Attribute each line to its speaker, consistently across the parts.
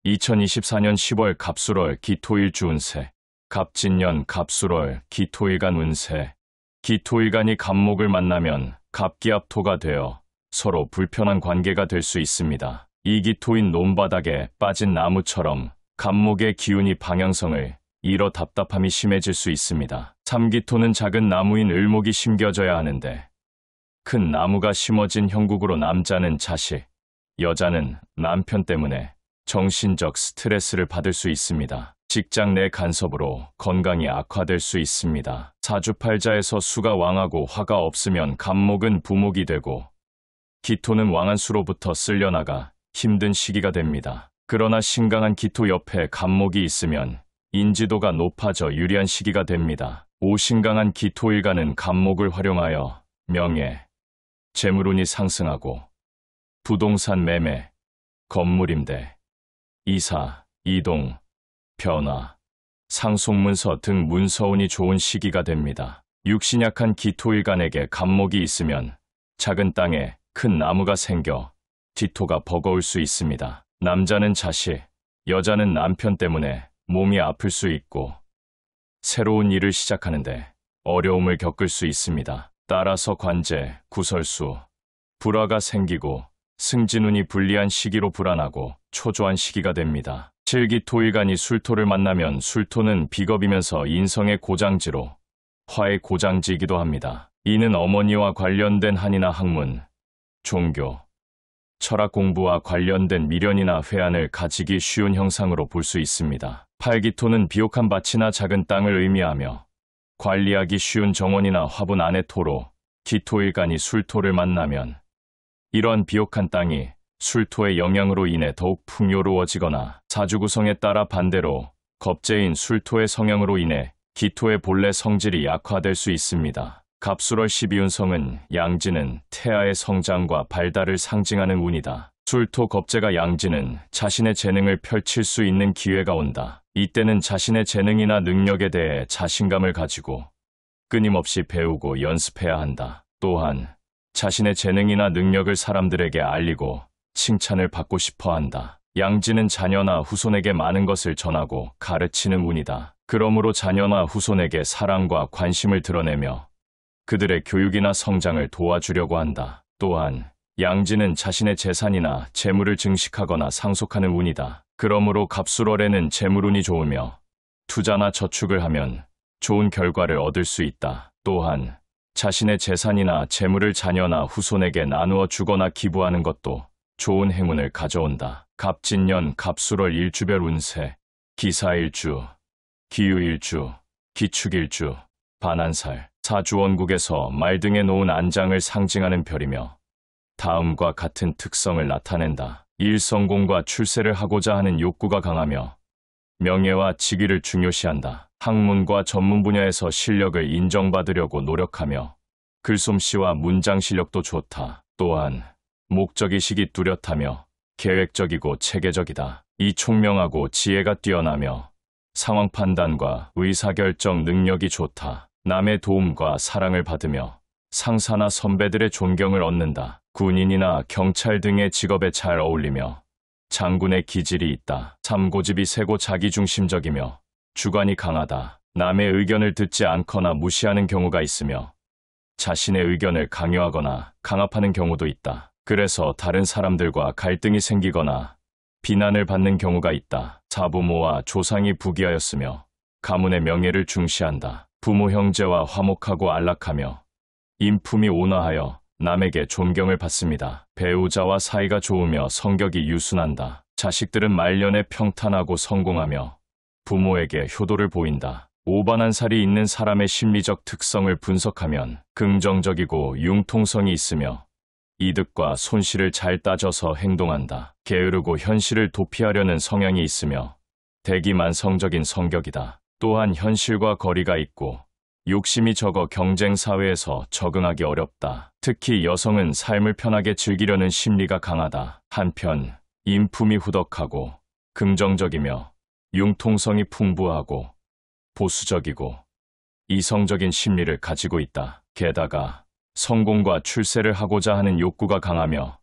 Speaker 1: 2024년 10월 갑술월 기토일주 운세. 갑진년 갑술월 기토일간 운세. 기토일간이 갑목을 만나면 갑기합토가 되어 서로 불편한 관계가 될 수 있습니다. 이기토인 논바닥에 빠진 나무처럼 갑목의 기운이 방향성을 잃어 답답함이 심해질 수 있습니다. 삼기토는 작은 나무인 을목이 심겨져야 하는데 큰 나무가 심어진 형국으로 남자는 자식, 여자는 남편 때문에 정신적 스트레스를 받을 수 있습니다. 직장 내 간섭으로 건강이 악화될 수 있습니다. 사주팔자에서 수가 왕하고 화가 없으면 갑목은 부목이 되고 기토는 왕한 수로부터 쓸려나가 힘든 시기가 됩니다. 그러나 신강한 기토 옆에 갑목이 있으면 인지도가 높아져 유리한 시기가 됩니다. 오신강한 기토일간은 갑목을 활용하여 명예, 재물운이 상승하고 부동산 매매, 건물 임대, 이사, 이동, 변화, 상속문서 등 문서운이 좋은 시기가 됩니다. 육신 약한 기토일간에게 갑목이 있으면 작은 땅에 큰 나무가 생겨 뒤토가 버거울 수 있습니다. 남자는 자식, 여자는 남편 때문에 몸이 아플 수 있고 새로운 일을 시작하는데 어려움을 겪을 수 있습니다. 따라서 관제, 구설수, 불화가 생기고 승진운이 불리한 시기로 불안하고 초조한 시기가 됩니다. 칠기토일간이 술토를 만나면 술토는 비겁이면서 인성의 고장지로 화의 고장지이기도 합니다. 이는 어머니와 관련된 한이나 학문, 종교, 철학 공부와 관련된 미련이나 회한을 가지기 쉬운 형상으로 볼 수 있습니다. 팔기토는 비옥한 밭이나 작은 땅을 의미하며 관리하기 쉬운 정원이나 화분 안의 토로 기토일간이 술토를 만나면 이러한 비옥한 땅이 술토의 영향으로 인해 더욱 풍요로워지거나 사주 구성에 따라 반대로 겁재인 술토의 성향으로 인해 기토의 본래 성질이 약화될 수 있습니다. 갑술월 12운성은 양지는 태아의 성장과 발달을 상징하는 운이다. 술토 겁재가 양지는 자신의 재능을 펼칠 수 있는 기회가 온다. 이때는 자신의 재능이나 능력에 대해 자신감을 가지고 끊임없이 배우고 연습해야 한다. 또한 자신의 재능이나 능력을 사람들에게 알리고 칭찬을 받고 싶어 한다. 양지는 자녀나 후손에게 많은 것을 전하고 가르치는 운이다. 그러므로 자녀나 후손에게 사랑과 관심을 드러내며 그들의 교육이나 성장을 도와주려고 한다. 또한 양지는 자신의 재산이나 재물을 증식하거나 상속하는 운이다. 그러므로 갑술월에는 재물운이 좋으며 투자나 저축을 하면 좋은 결과를 얻을 수 있다. 또한 자신의 재산이나 재물을 자녀나 후손에게 나누어 주거나 기부하는 것도 좋은 행운을 가져온다. 갑진년 갑술월 일주별 운세. 기사일주, 기유일주, 기축일주, 반한살. 사주원국에서 말 등에 놓은 안장을 상징하는 별이며 다음과 같은 특성을 나타낸다. 일성공과 출세를 하고자 하는 욕구가 강하며 명예와 직위를 중요시한다. 학문과 전문 분야에서 실력을 인정받으려고 노력하며 글솜씨와 문장 실력도 좋다. 또한 목적의식이 뚜렷하며 계획적이고 체계적이다. 이 총명하고 지혜가 뛰어나며 상황 판단과 의사결정 능력이 좋다. 남의 도움과 사랑을 받으며 상사나 선배들의 존경을 얻는다. 군인이나 경찰 등의 직업에 잘 어울리며 장군의 기질이 있다. 참고집이 세고 자기중심적이며 주관이 강하다. 남의 의견을 듣지 않거나 무시하는 경우가 있으며 자신의 의견을 강요하거나 강압하는 경우도 있다. 그래서 다른 사람들과 갈등이 생기거나 비난을 받는 경우가 있다. 사부모와 조상이 부귀하였으며 가문의 명예를 중시한다. 부모 형제와 화목하고 안락하며 인품이 온화하여 남에게 존경을 받습니다. 배우자와 사이가 좋으며 성격이 유순한다. 자식들은 말년에 평탄하고 성공하며 부모에게 효도를 보인다. 오반한 살이 있는 사람의 심리적 특성을 분석하면 긍정적이고 융통성이 있으며 이득과 손실을 잘 따져서 행동한다. 게으르고 현실을 도피하려는 성향이 있으며 대기만성적인 성격이다. 또한 현실과 거리가 있고 욕심이 적어 경쟁사회에서 적응하기 어렵다. 특히 여성은 삶을 편하게 즐기려는 심리가 강하다. 한편 인품이 후덕하고 긍정적이며 융통성이 풍부하고 보수적이고 이성적인 심리를 가지고 있다. 게다가 성공과 출세를 하고자 하는 욕구가 강하며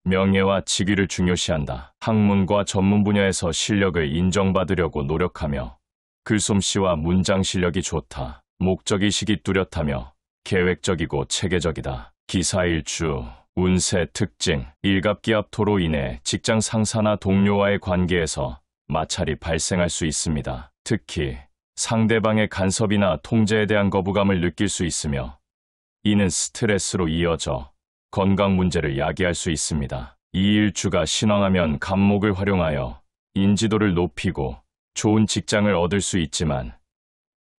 Speaker 1: 명예와 직위를 중요시한다. 학문과 전문 분야에서 실력을 인정받으려고 노력하며 글솜씨와 문장 실력이 좋다. 목적의식이 뚜렷하며 계획적이고 체계적이다. 기사일주, 운세 특징, 일갑기압토로 인해 직장 상사나 동료와의 관계에서 마찰이 발생할 수 있습니다. 특히 상대방의 간섭이나 통제에 대한 거부감을 느낄 수 있으며 이는 스트레스로 이어져 건강 문제를 야기할 수 있습니다. 이 일주가 신앙하면 갑목을 활용하여 인지도를 높이고 좋은 직장을 얻을 수 있지만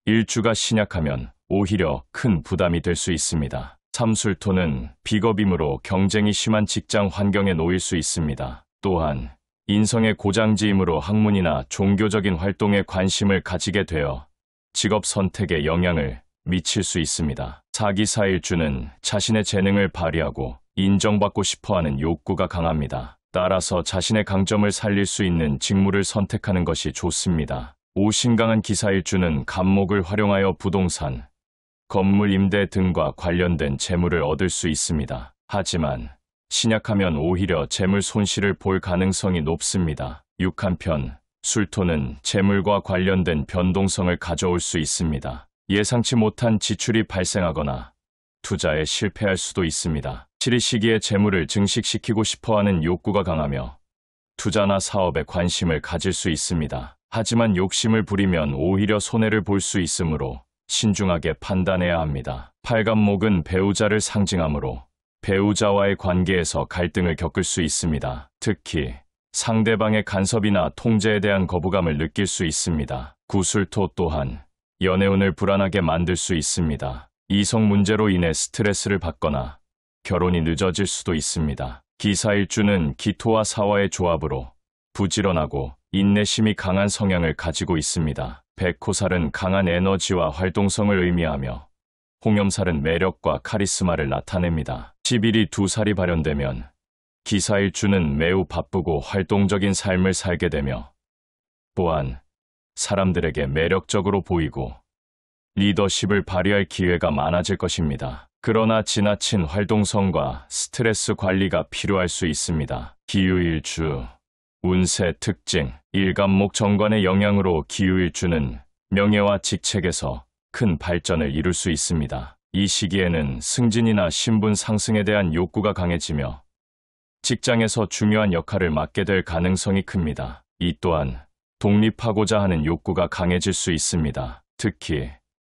Speaker 1: 일주가 신약하면 오히려 큰 부담이 될 수 있습니다. 삼술토는 비겁이므로 경쟁이 심한 직장 환경에 놓일 수 있습니다. 또한 인성의 고장지이므로 학문이나 종교적인 활동에 관심을 가지게 되어 직업 선택에 영향을 미칠 수 있습니다. 사기사일주는 자신의 재능을 발휘하고 인정받고 싶어하는 욕구가 강합니다. 따라서 자신의 강점을 살릴 수 있는 직무를 선택하는 것이 좋습니다. 오신강한 기사일주는 갑목을 활용하여 부동산, 건물 임대 등과 관련된 재물을 얻을 수 있습니다. 하지만 신약하면 오히려 재물 손실을 볼 가능성이 높습니다. 육한편, 술토는 재물과 관련된 변동성을 가져올 수 있습니다. 예상치 못한 지출이 발생하거나 투자에 실패할 수도 있습니다. 7일 시기에 재물을 증식시키고 싶어하는 욕구가 강하며 투자나 사업에 관심을 가질 수 있습니다. 하지만 욕심을 부리면 오히려 손해를 볼 수 있으므로 신중하게 판단해야 합니다. 팔갑목은 배우자를 상징하므로 배우자와의 관계에서 갈등을 겪을 수 있습니다. 특히 상대방의 간섭이나 통제에 대한 거부감을 느낄 수 있습니다. 구술토 또한 연애운을 불안하게 만들 수 있습니다. 이성 문제로 인해 스트레스를 받거나 결혼이 늦어질 수도 있습니다. 기사일주는 기토와 사화의 조합으로 부지런하고 인내심이 강한 성향을 가지고 있습니다. 백호살은 강한 에너지와 활동성을 의미하며 홍염살은 매력과 카리스마를 나타냅니다. 11이 두 살이 발현되면 기사일주는 매우 바쁘고 활동적인 삶을 살게 되며 또한 사람들에게 매력적으로 보이고 리더십을 발휘할 기회가 많아질 것입니다. 그러나 지나친 활동성과 스트레스 관리가 필요할 수 있습니다. 기유일주, 운세 특징, 일갑목 정관의 영향으로 기유일주는 명예와 직책에서 큰 발전을 이룰 수 있습니다. 이 시기에는 승진이나 신분 상승에 대한 욕구가 강해지며 직장에서 중요한 역할을 맡게 될 가능성이 큽니다. 이 또한 독립하고자 하는 욕구가 강해질 수 있습니다. 특히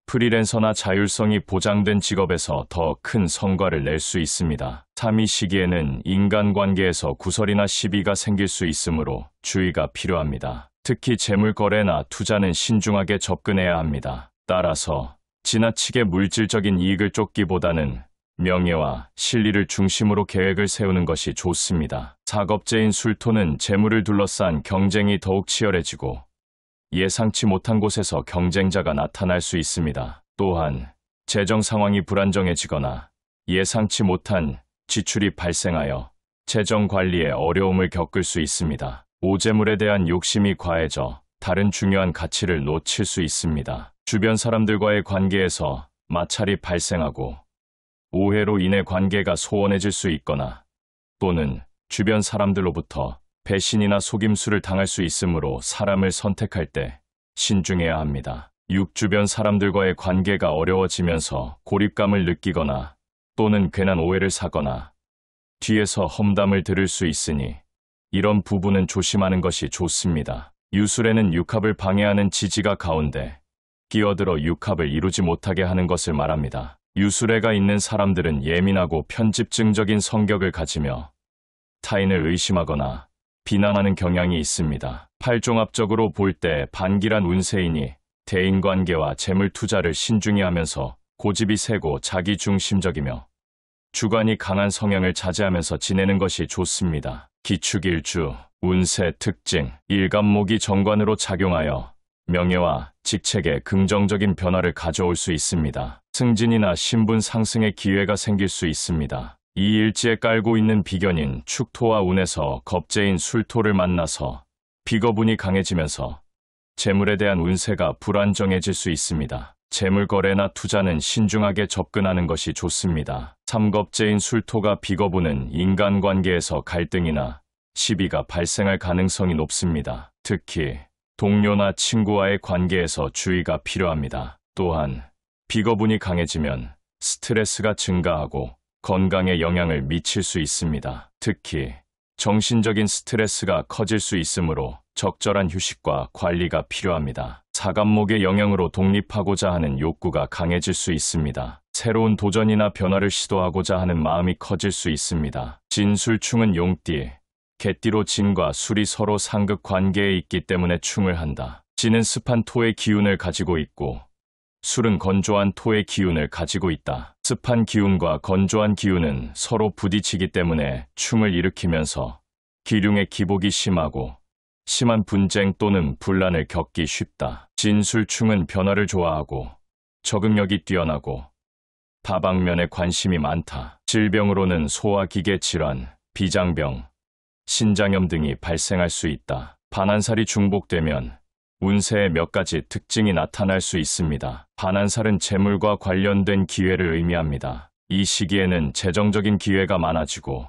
Speaker 1: 프리랜서나 자율성이 보장된 직업에서 더 큰 성과를 낼 수 있습니다. 3이 시기에는 인간관계에서 구설이나 시비가 생길 수 있으므로 주의가 필요합니다. 특히 재물거래나 투자는 신중하게 접근해야 합니다. 따라서 지나치게 물질적인 이익을 쫓기보다는 명예와 실리를 중심으로 계획을 세우는 것이 좋습니다. 사겁제인 술토는 재물을 둘러싼 경쟁이 더욱 치열해지고 예상치 못한 곳에서 경쟁자가 나타날 수 있습니다. 또한 재정 상황이 불안정해지거나 예상치 못한 지출이 발생하여 재정 관리에 어려움을 겪을 수 있습니다. 오재물에 대한 욕심이 과해져 다른 중요한 가치를 놓칠 수 있습니다. 주변 사람들과의 관계에서 마찰이 발생하고 오해로 인해 관계가 소원해질 수 있거나 또는 주변 사람들로부터 배신이나 속임수를 당할 수 있으므로 사람을 선택할 때 신중해야 합니다. 주변 사람들과의 관계가 어려워지면서 고립감을 느끼거나 또는 괜한 오해를 사거나 뒤에서 험담을 들을 수 있으니 이런 부분은 조심하는 것이 좋습니다. 유술에는 육합을 방해하는 지지가 가운데 끼어들어 육합을 이루지 못하게 하는 것을 말합니다. 유술애가 있는 사람들은 예민하고 편집증적인 성격을 가지며 타인을 의심하거나 비난하는 경향이 있습니다. 팔종합적으로 볼 때 반기란 운세이니 대인관계와 재물 투자를 신중히 하면서 고집이 세고 자기중심적이며 주관이 강한 성향을 자제하면서 지내는 것이 좋습니다. 기축일주, 운세 특징, 일갑목이 정관으로 작용하여 명예와 직책에 긍정적인 변화를 가져올 수 있습니다. 승진이나 신분 상승의 기회가 생길 수 있습니다. 이 일지에 깔고 있는 비견인 축토와 운에서 겁재인 술토를 만나서 비거분이 강해지면서 재물에 대한 운세가 불안정해질 수 있습니다. 재물 거래나 투자는 신중하게 접근하는 것이 좋습니다. 삼겁제인 술토가 비거부는 인간관계에서 갈등이나 시비가 발생할 가능성이 높습니다. 특히 동료나 친구와의 관계에서 주의가 필요합니다. 또한 비거분이 강해지면 스트레스가 증가하고 건강에 영향을 미칠 수 있습니다. 특히 정신적인 스트레스가 커질 수 있으므로 적절한 휴식과 관리가 필요합니다. 사간목의 영향으로 독립하고자 하는 욕구가 강해질 수 있습니다. 새로운 도전이나 변화를 시도하고자 하는 마음이 커질 수 있습니다. 진술충은 용띠, 개띠로 진과 술이 서로 상극 관계에 있기 때문에 충을 한다. 진은 습한 토의 기운을 가지고 있고 술은 건조한 토의 기운을 가지고 있다. 습한 기운과 건조한 기운은 서로 부딪히기 때문에 충을 일으키면서 기륭의 기복이 심하고 심한 분쟁 또는 분란을 겪기 쉽다. 진술충은 변화를 좋아하고 적응력이 뛰어나고 다방면에 관심이 많다. 질병으로는 소화기계 질환, 비장병, 신장염 등이 발생할 수 있다. 반한살이 중복되면 운세에 몇 가지 특징이 나타날 수 있습니다. 반한살은 재물과 관련된 기회를 의미합니다. 이 시기에는 재정적인 기회가 많아지고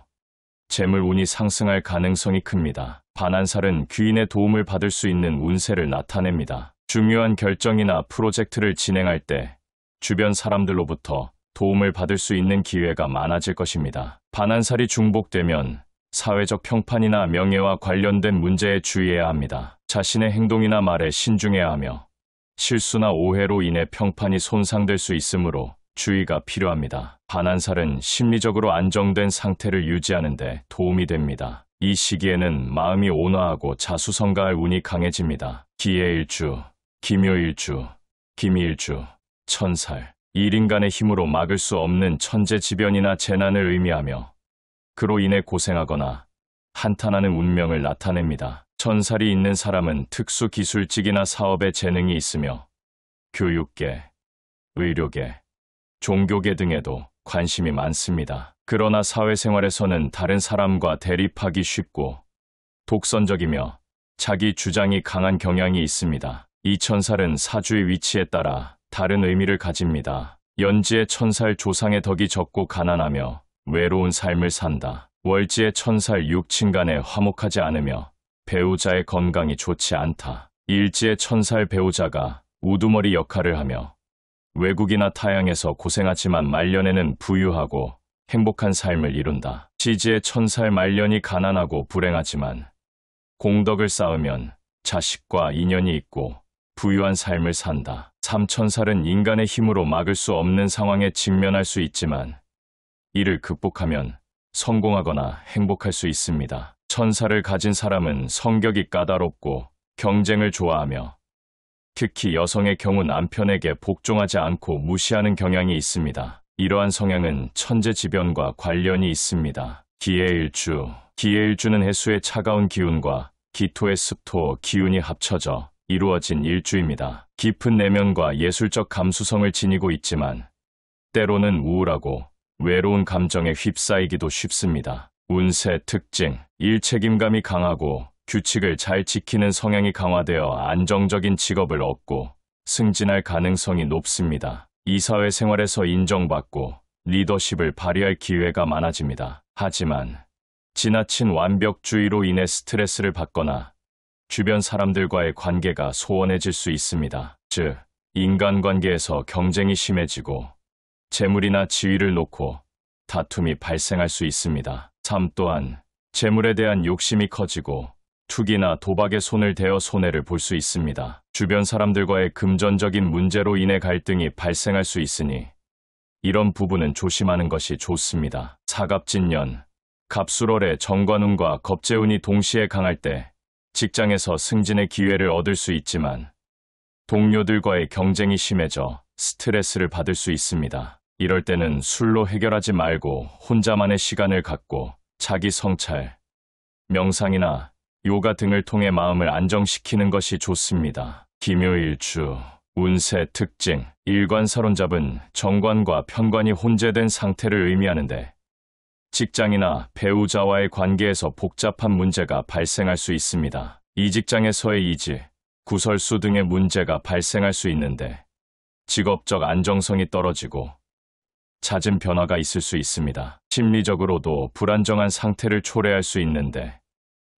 Speaker 1: 재물 운이 상승할 가능성이 큽니다. 반한살은 귀인의 도움을 받을 수 있는 운세를 나타냅니다. 중요한 결정이나 프로젝트를 진행할 때 주변 사람들로부터 도움을 받을 수 있는 기회가 많아질 것입니다. 반한살이 중복되면 사회적 평판이나 명예와 관련된 문제에 주의해야 합니다. 자신의 행동이나 말에 신중해야 하며 실수나 오해로 인해 평판이 손상될 수 있으므로 주의가 필요합니다. 반한살은 심리적으로 안정된 상태를 유지하는 데 도움이 됩니다. 이 시기에는 마음이 온화하고 자수성가할 운이 강해집니다. 기해일주, 기묘일주, 기미일주, 천살, 일인간의 힘으로 막을 수 없는 천재지변이나 재난을 의미하며 그로 인해 고생하거나 한탄하는 운명을 나타냅니다. 천살이 있는 사람은 특수기술직이나 사업에 재능이 있으며 교육계, 의료계, 종교계 등에도 관심이 많습니다. 그러나 사회생활에서는 다른 사람과 대립하기 쉽고 독선적이며 자기 주장이 강한 경향이 있습니다. 이 천살은 사주의 위치에 따라 다른 의미를 가집니다. 연지의 천살 조상의 덕이 적고 가난하며 외로운 삶을 산다. 월지의 천살 육친간에 화목하지 않으며 배우자의 건강이 좋지 않다. 일지의 천살 배우자가 우두머리 역할을 하며 외국이나 타향에서 고생하지만 말년에는 부유하고 행복한 삶을 이룬다. 시지의 천살 말년이 가난하고 불행하지만 공덕을 쌓으면 자식과 인연이 있고 부유한 삶을 산다. 삼천살은 인간의 힘으로 막을 수 없는 상황에 직면할 수 있지만 이를 극복하면 성공하거나 행복할 수 있습니다. 천살을 가진 사람은 성격이 까다롭고 경쟁을 좋아하며 특히 여성의 경우 남편에게 복종하지 않고 무시하는 경향이 있습니다. 이러한 성향은 천재지변과 관련이 있습니다. 기해일주, 기해일주는 해수의 차가운 기운과 기토의 습토 기운이 합쳐져 이루어진 일주입니다. 깊은 내면과 예술적 감수성을 지니고 있지만 때로는 우울하고 외로운 감정에 휩싸이기도 쉽습니다. 운세 특징, 일책임감이 강하고 규칙을 잘 지키는 성향이 강화되어 안정적인 직업을 얻고 승진할 가능성이 높습니다. 이사회 생활에서 인정받고 리더십을 발휘할 기회가 많아집니다. 하지만 지나친 완벽주의로 인해 스트레스를 받거나 주변 사람들과의 관계가 소원해질 수 있습니다. 즉, 인간관계에서 경쟁이 심해지고 재물이나 지위를 놓고 다툼이 발생할 수 있습니다. 삶 또한 재물에 대한 욕심이 커지고 투기나 도박에 손을 대어 손해를 볼 수 있습니다. 주변 사람들과의 금전적인 문제로 인해 갈등이 발생할 수 있으니 이런 부분은 조심하는 것이 좋습니다. 사갑진년, 갑술월에 정관운과 겁재운이 동시에 강할 때 직장에서 승진의 기회를 얻을 수 있지만 동료들과의 경쟁이 심해져 스트레스를 받을 수 있습니다. 이럴 때는 술로 해결하지 말고 혼자만의 시간을 갖고 자기 성찰, 명상이나 요가 등을 통해 마음을 안정시키는 것이 좋습니다. 기묘일주, 운세 특징, 일관사론잡은 정관과 편관이 혼재된 상태를 의미하는데 직장이나 배우자와의 관계에서 복잡한 문제가 발생할 수 있습니다. 이 직장에서의 이직, 구설수 등의 문제가 발생할 수 있는데 직업적 안정성이 떨어지고 잦은 변화가 있을 수 있습니다. 심리적으로도 불안정한 상태를 초래할 수 있는데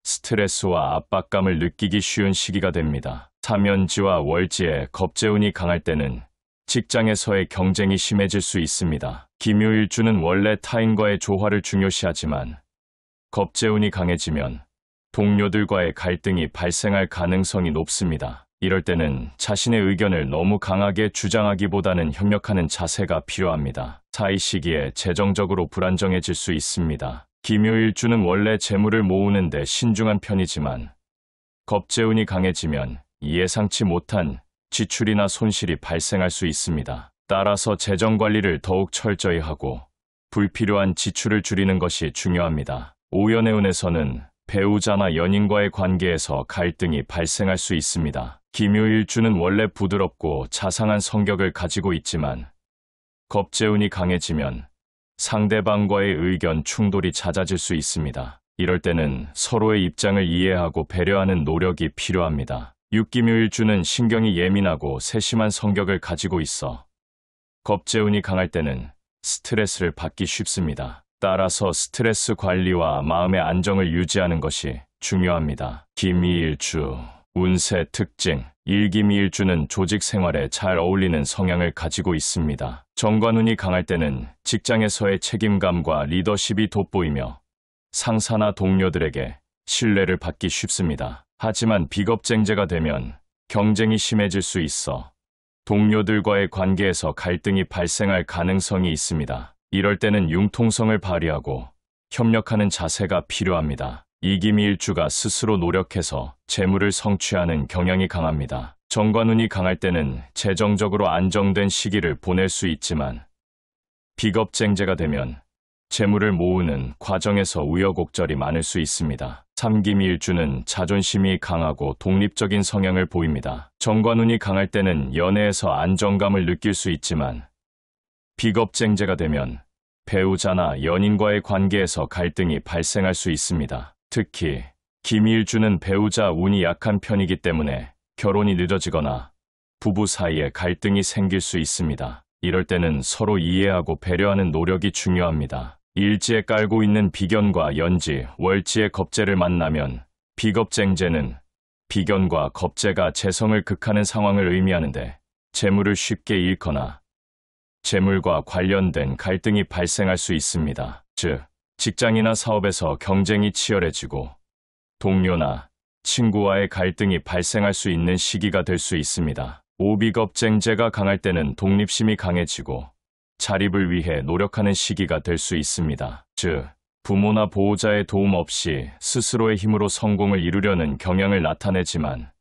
Speaker 1: 스트레스와 압박감을 느끼기 쉬운 시기가 됩니다. 사면지와 월지에 겁재운이 강할 때는 직장에서의 경쟁이 심해질 수 있습니다. 김요일주는 원래 타인과의 조화를 중요시하지만 겁재운이 강해지면 동료들과의 갈등이 발생할 가능성이 높습니다. 이럴 때는 자신의 의견을 너무 강하게 주장하기보다는 협력하는 자세가 필요합니다. 사이 시기에 재정적으로 불안정해질 수 있습니다. 김요일주는 원래 재물을 모으는데 신중한 편이지만 겁재운이 강해지면 예상치 못한 지출이나 손실이 발생할 수 있습니다. 따라서 재정 관리를 더욱 철저히 하고 불필요한 지출을 줄이는 것이 중요합니다. 오연의 운에서는 배우자나 연인과의 관계에서 갈등이 발생할 수 있습니다. 김요일주는 원래 부드럽고 자상한 성격을 가지고 있지만 겁재운이 강해지면 상대방과의 의견 충돌이 잦아질 수 있습니다. 이럴 때는 서로의 입장을 이해하고 배려하는 노력이 필요합니다. 육김요일주는 신경이 예민하고 세심한 성격을 가지고 있어 겁재운이 강할 때는 스트레스를 받기 쉽습니다. 따라서 스트레스 관리와 마음의 안정을 유지하는 것이 중요합니다. 김이일주 운세 특징. 일김이일주는 조직 생활에 잘 어울리는 성향을 가지고 있습니다. 정관운이 강할 때는 직장에서의 책임감과 리더십이 돋보이며 상사나 동료들에게 신뢰를 받기 쉽습니다. 하지만 비겁쟁제가 되면 경쟁이 심해질 수 있어 동료들과의 관계에서 갈등이 발생할 가능성이 있습니다. 이럴 때는 융통성을 발휘하고 협력하는 자세가 필요합니다. 이김이일주가 스스로 노력해서 재물을 성취하는 경향이 강합니다. 정관운이 강할 때는 재정적으로 안정된 시기를 보낼 수 있지만 비겁쟁제가 되면 재물을 모으는 과정에서 우여곡절이 많을 수 있습니다. 삼김이일주는 자존심이 강하고 독립적인 성향을 보입니다. 정관운이 강할 때는 연애에서 안정감을 느낄 수 있지만 비겁쟁제가 되면 배우자나 연인과의 관계에서 갈등이 발생할 수 있습니다. 특히 김이일주는 배우자 운이 약한 편이기 때문에 결혼이 늦어지거나 부부 사이에 갈등이 생길 수 있습니다. 이럴 때는 서로 이해하고 배려하는 노력이 중요합니다. 일지에 깔고 있는 비견과 연지, 월지의 겁재를 만나면 비겁쟁제는 비견과 겁재가 재성을 극하는 상황을 의미하는데 재물을 쉽게 잃거나 재물과 관련된 갈등이 발생할 수 있습니다. 즉, 직장이나 사업에서 경쟁이 치열해지고 동료나 친구와의 갈등이 발생할 수 있는 시기가 될 수 있습니다. 오비겁쟁제가 강할 때는 독립심이 강해지고 자립을 위해 노력하는 시기가 될 수 있습니다. 즉, 부모나 보호자의 도움 없이 스스로의 힘으로 성공을 이루려는 경향을 나타내지만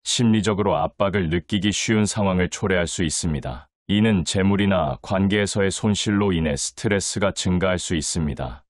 Speaker 1: 심리적으로 압박을 느끼기 쉬운 상황을 초래할 수 있습니다. 이는 재물이나 관계에서의 손실로 인해 스트레스가 증가할 수 있습니다.